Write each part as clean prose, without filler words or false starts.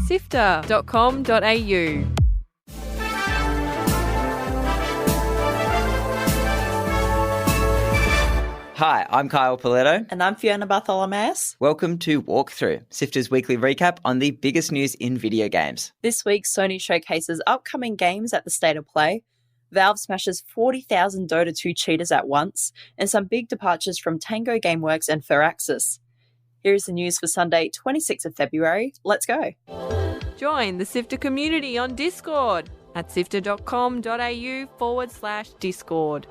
SIFTER.com.au. Hi, I'm Kyle Paletto. And I'm Fiona Bartholomeus. Welcome to Walkthrough, Sifter's weekly recap on the biggest news in video games. This week, Sony showcases upcoming games at the State of Play, Valve smashes 40,000 Dota 2 cheaters at once, and some big departures from Tango, Gameworks and Firaxis. Here is the news for Sunday, 26th of February. Let's go. Join the Sifter community on Discord at sifter.com.au/Discord.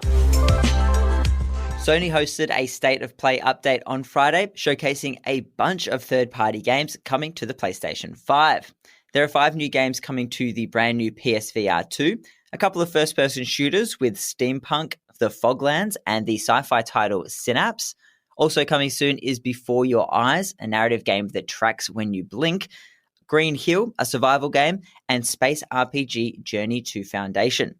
Sony hosted a State of Play update on Friday, showcasing a bunch of third-party games coming to the PlayStation 5. There are 5 new games coming to the brand new PSVR 2, a couple of first-person shooters with Steampunk, The Foglands, and the sci-fi title Synapse. Also coming soon is Before Your Eyes, a narrative game that tracks when you blink, Green Hill, a survival game, and space RPG Journey to Foundation.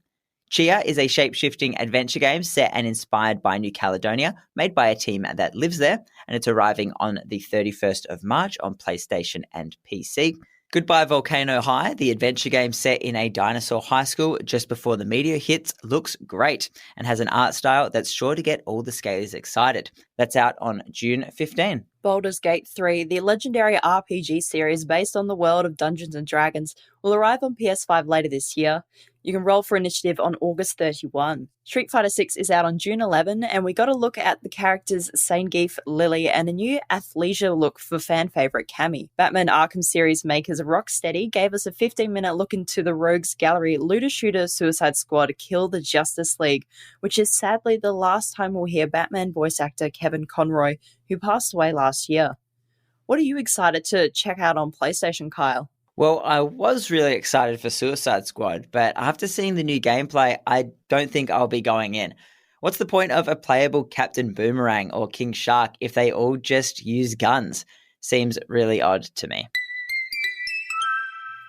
Chia is a shape-shifting adventure game set and inspired by New Caledonia, made by a team that lives there, and it's arriving on the 31st of March on PlayStation and PC. Goodbye Volcano High, the adventure game set in a dinosaur high school just before the meteor hits, looks great and has an art style that's sure to get all the scalers excited. That's out on June 15. Baldur's Gate 3, the legendary RPG series based on the world of Dungeons & Dragons, will arrive on PS5 later this year. You can roll for initiative on August 31. Street Fighter 6 is out on June 11, and we got a look at the characters Zangief, Lily, and a new athleisure look for fan favourite Cammy. Batman Arkham series makers Rocksteady gave us a 15-minute look into the Rogues Gallery looter-shooter Suicide Squad Kill the Justice League, which is sadly the last time we'll hear Batman voice actor Kevin Conroy, who passed away last year. What are you excited to check out on PlayStation, Kyle? Well, I was really excited for Suicide Squad, but after seeing the new gameplay, I don't think I'll be going in. What's the point of a playable Captain Boomerang or King Shark if they all just use guns? Seems really odd to me.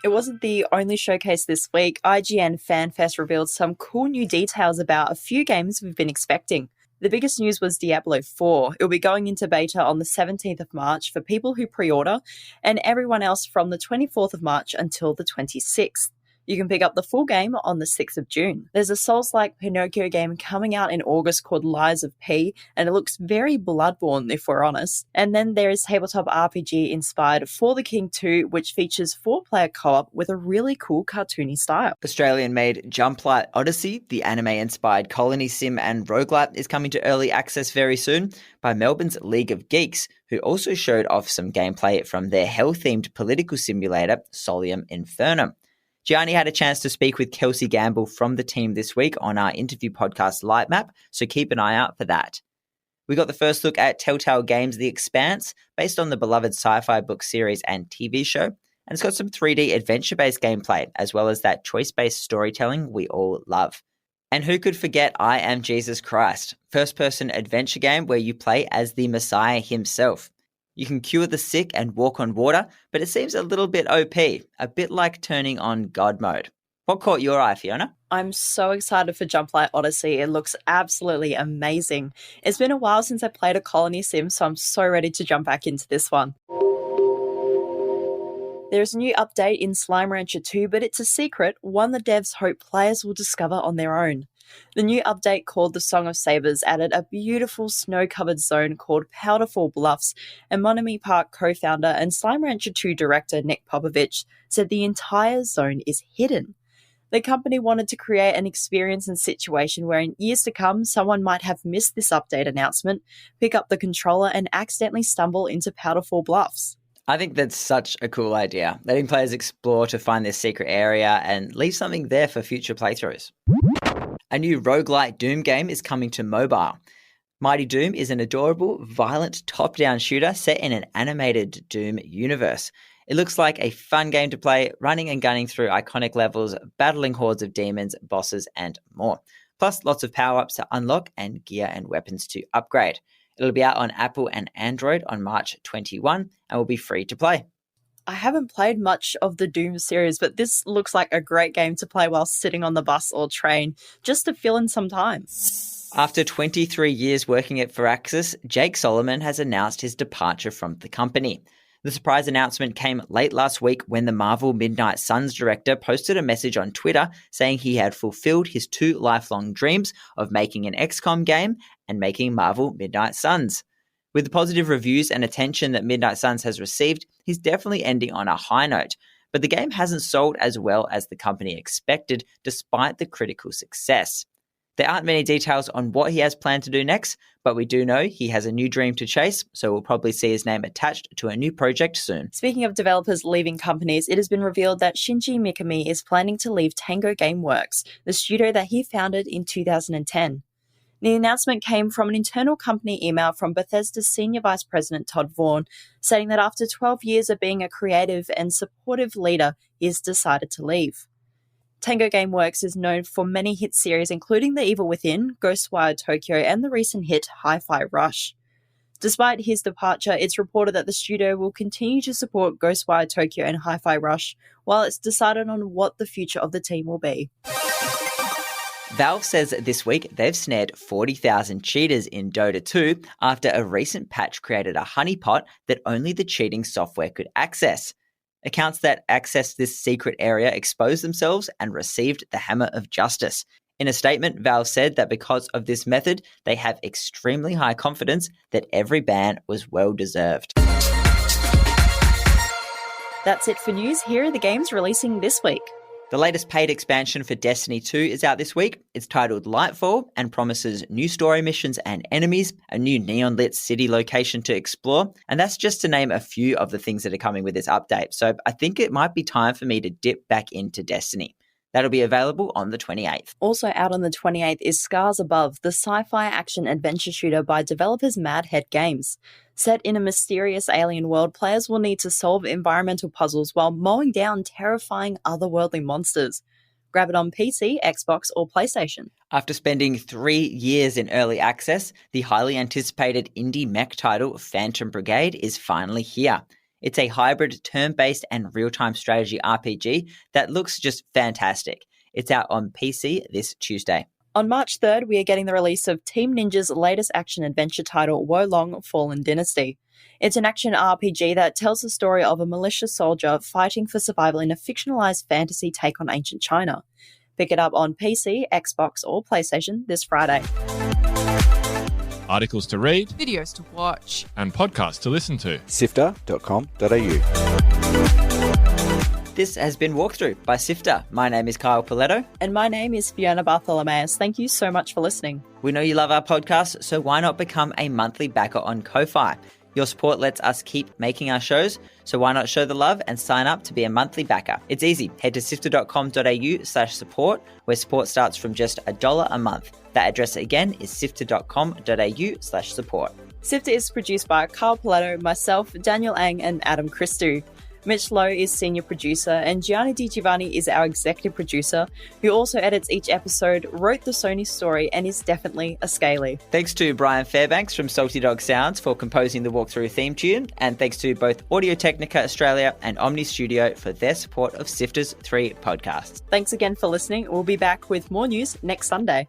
It wasn't the only showcase this week. IGN FanFest revealed some cool new details about a few games we've been expecting. The biggest news was Diablo 4. It will be going into beta on the 17th of March for people who pre-order, and everyone else from the 24th of March until the 26th. You can pick up the full game on the 6th of June. There's a Souls-like Pinocchio game coming out in August called Lies of P, and it looks very Bloodborne if we're honest. And then there is tabletop RPG inspired For the King 2, which features 4-player co-op with a really cool cartoony style. Australian-made Jump Light Odyssey, the anime-inspired colony sim and roguelite, is coming to early access very soon by Melbourne's League of Geeks, who also showed off some gameplay from their hell-themed political simulator, Solium Infernum. Gianni had a chance to speak with Kelsey Gamble from the team this week on our interview podcast Lightmap, so keep an eye out for that. We got the first look at Telltale Games' The Expanse, based on the beloved sci-fi book series and TV show, and it's got some 3D adventure-based gameplay, as well as that choice-based storytelling we all love. And who could forget I Am Jesus Christ, first-person adventure game where you play as the Messiah himself. You can cure the sick and walk on water, but it seems a little bit OP, a bit like turning on God mode. What caught your eye, Fiona? I'm so excited for Jump Light Odyssey. It looks absolutely amazing. It's been a while since I played a colony sim, so I'm so ready to jump back into this one. There's a new update in Slime Rancher 2, but it's a secret, one the devs hope players will discover on their own. The new update, called the Song of Sabres, added a beautiful snow-covered zone called Powderfall Bluffs, and Monomy Park co-founder and Slime Rancher 2 director Nick Popovich said the entire zone is hidden. The company wanted to create an experience and situation where in years to come, someone might have missed this update announcement, pick up the controller and accidentally stumble into Powderfall Bluffs. I think that's such a cool idea, letting players explore to find their secret area and leave something there for future playthroughs. A new roguelite Doom game is coming to mobile. Mighty Doom is an adorable, violent top-down shooter set in an animated Doom universe. It looks like a fun game to play, running and gunning through iconic levels, battling hordes of demons, bosses, and more. Plus, lots of power-ups to unlock and gear and weapons to upgrade. It'll be out on Apple and Android on March 21 and will be free to play. I haven't played much of the Doom series, but this looks like a great game to play while sitting on the bus or train, just to fill in some time. After 23 years working at Firaxis, Jake Solomon has announced his departure from the company. The surprise announcement came late last week when the Marvel Midnight Suns director posted a message on Twitter saying he had fulfilled his 2 lifelong dreams of making an XCOM game and making Marvel Midnight Suns. With the positive reviews and attention that Midnight Suns has received, he's definitely ending on a high note. But the game hasn't sold as well as the company expected, despite the critical success. There aren't many details on what he has planned to do next, but we do know he has a new dream to chase, so we'll probably see his name attached to a new project soon. Speaking of developers leaving companies, it has been revealed that Shinji Mikami is planning to leave Tango Gameworks, the studio that he founded in 2010. The announcement came from an internal company email from Bethesda's Senior Vice President Todd Vaughn, saying that after 12 years of being a creative and supportive leader, he has decided to leave. Tango Gameworks is known for many hit series including The Evil Within, Ghostwire Tokyo, and the recent hit Hi-Fi Rush. Despite his departure, it's reported that the studio will continue to support Ghostwire Tokyo and Hi-Fi Rush while it's decided on what the future of the team will be. Valve says this week they've snared 40,000 cheaters in Dota 2 after a recent patch created a honeypot that only the cheating software could access. Accounts that accessed this secret area exposed themselves and received the hammer of justice. In a statement, Valve said that because of this method, they have extremely high confidence that every ban was well deserved. That's it for news. Here are the games releasing this week. The latest paid expansion for Destiny 2 is out this week. It's titled LIGHTFALL and promises new story missions and enemies, a new neon-lit city location to explore, and that's just to name a few of the things that are coming with this update. So I think it might be time for me to dip back into Destiny. That'll be available on the 28th. Also out on the 28th is Scars Above, the sci-fi action adventure shooter by developers Mad Head Games. Set in a mysterious alien world, players will need to solve environmental puzzles while mowing down terrifying otherworldly monsters. Grab it on PC, Xbox, or PlayStation. After spending 3 years in early access, the highly anticipated indie mech title Phantom Brigade is finally here. It's a hybrid turn-based and real-time strategy RPG that looks just fantastic. It's out on PC this Tuesday. On March 3rd, we are getting the release of Team Ninja's latest action-adventure title, Wolong Fallen Dynasty. It's an action RPG that tells the story of a malicious soldier fighting for survival in a fictionalized fantasy take on ancient China. Pick it up on PC, Xbox, or PlayStation this Friday. Articles to read, Videos to watch, and podcasts to listen to. SIFTER.com.au. This has been Walkthrough by Sifter. My name is Kyle Paletto. And my name is Fiona Bartholomeus. Thank you so much for listening. We know you love our podcast, so why not become a monthly backer on Ko-Fi? Your support lets us keep making our shows, so why not show the love and sign up to be a monthly backer? It's easy. Head to sifter.com.au/support, where support starts from just $1 a month. That address again is sifter.com.au/support. Sifter is produced by Carl Paletto, myself, Daniel Ang, and Adam Christou. Mitch Lowe is senior producer, and Gianni Di Giovanni is our executive producer, who also edits each episode, wrote the Sony story, and is definitely a scaly. Thanks to Brian Fairbanks from Salty Dog Sounds for composing the Walkthrough theme tune, and thanks to both Audio-Technica Australia and Omni Studio for their support of Sifter's 3 podcasts. Thanks again for listening. We'll be back with more news next Sunday.